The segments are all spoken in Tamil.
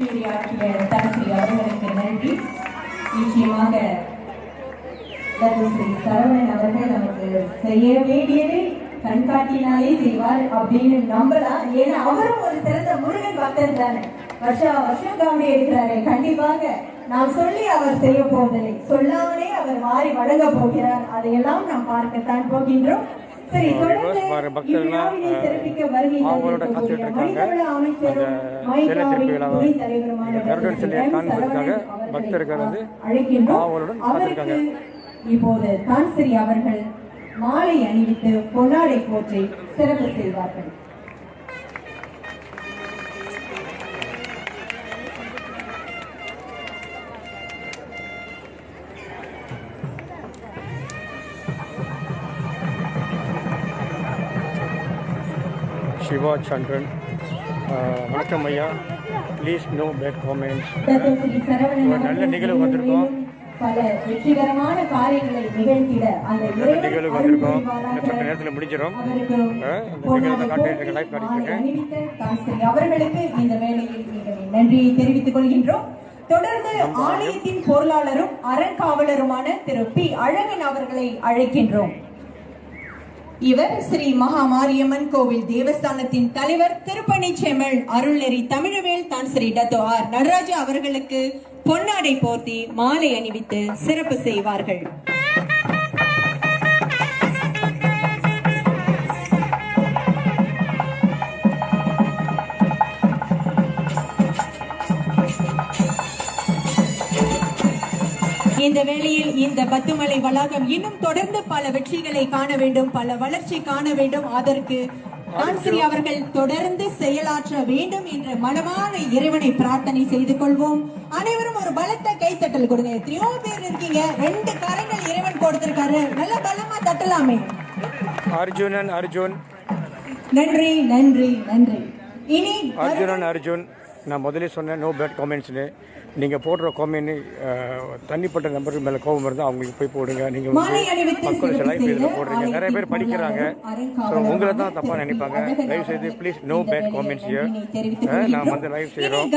அவர்களுக்கு நன்றி. நிச்சயமாக ஸ்ரீ சரவணன் அவர்கள் நமக்கு செய்ய வேண்டியதை கண்காட்டினாலே செய்வார் அப்படின்னு நம்பலாம். ஏன்னா அவரும் ஒரு சிறந்த முருகன் பக்தர் தானே. வருஷம் காமெடி எடுக்கிறாரு. கண்டிப்பாக நாம் சொல்லி அவர் செய்ய போவதில்லை, சொல்லாமலே அவர் மாறி வழங்க போகிறார். அதையெல்லாம் நாம் பார்க்கத்தான் போகின்றோம். சரி, தொடர்ந்து சிறப்பிக்க வருகை அவருக்கு இப்போது தான்சரி அவர்கள் மாலை அணிவித்து பொன்னாடை போற்றி சிறப்பு செய்வார்கள். சிவா சந்திரன், வணக்கம் ஐயா. Please no bad comments. நல்ல நிகழ்வு வந்திருக்கோம், பல வெற்றிகரமான காரியங்களை நிகழ்த்திட அந்த நிகழ்வு வந்திருக்கோம். சற்று நேரத்தில் முடிஞ்சிடும். அவர்களுக்கு இந்த வேளையில் நன்றியை தெரிவித்துக் கொள்கின்றோம். தொடர்ந்து ஆலயத்தின் பொருளாளரும் அறங்காவலருமான திரு பி. அழகன் அவர்களை அழைக்கின்றோம். இவர் ஸ்ரீ மகா மாரியம்மன் கோவில் தேவஸ்தானத்தின் தலைவர், திருப்பணி செம்மல் அருள்நெறி தமிழவேல் தான்சரி டத்தோ ஆர் நடராஜா அவர்களுக்கு பொன்னாடை போர்த்தி மாலை அணிவித்து சிறப்பு செய்வார்கள். இந்த வேளையில் இந்த பத்துமலை வளாகம் இன்னும் தொடர்ந்து பல வெற்றிகளை காண வேண்டும், பல வளர்ச்சி காண வேண்டும். அதற்கு தான்சரி அவர்கள் தொடர்ந்து செயலாற்ற வேண்டும் என்ற மனமான இறைவனை பிரார்த்தனை செய்து கொள்வோம். அனைவரும் ஒரு பலத்த கைத்தட்டல் கொடுங்க. எத்தனையோ பேர் இருக்கீங்க, 2 கரங்கள் இறைவன் கொடுத்திருக்காரு, நல்ல பலமா தட்டலாமே. அர்ஜுன் நன்றி நன்றி நன்றி. இனி அர்ஜுன், நான் முதலே சொன்னேன் நோ பேட் காமெண்ட்ஸ்னு. நீங்கள் போடுற காமெண்ட் தனிப்பட்ட நம்பருக்கு மேலே கோபம் இருந்தால் அவங்களுக்கு போய் போடுங்க. நீங்கள் மக்கள் லைஃப் இதில் போடுறீங்க, நிறைய பேர் படிக்கிறாங்க. ஸோ உங்களை தான் தப்பாக நினைப்பாங்க. தயவு செய்து please no bad comments here. நாம் வந்து லைவ் செய்கிறோம்.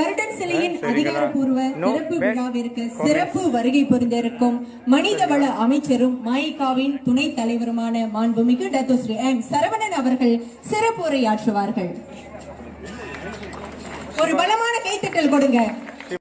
சிறப்பு வருகை புரிந்திருக்கும் மனிதவள அமைச்சரும் மாயிகாவின் துணைத் தலைவருமான மாண்புமிகு டத்தோ ஸ்ரீ எம். சரவணன் அவர்கள் சிறப்பு உரையாற்றுவார்கள். ஒரு பலமான கைத்தட்டல் கொடுங்க.